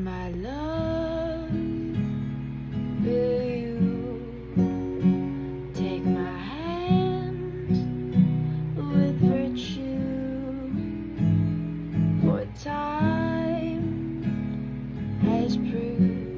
My love, will you take my hand with virtue? For time has proved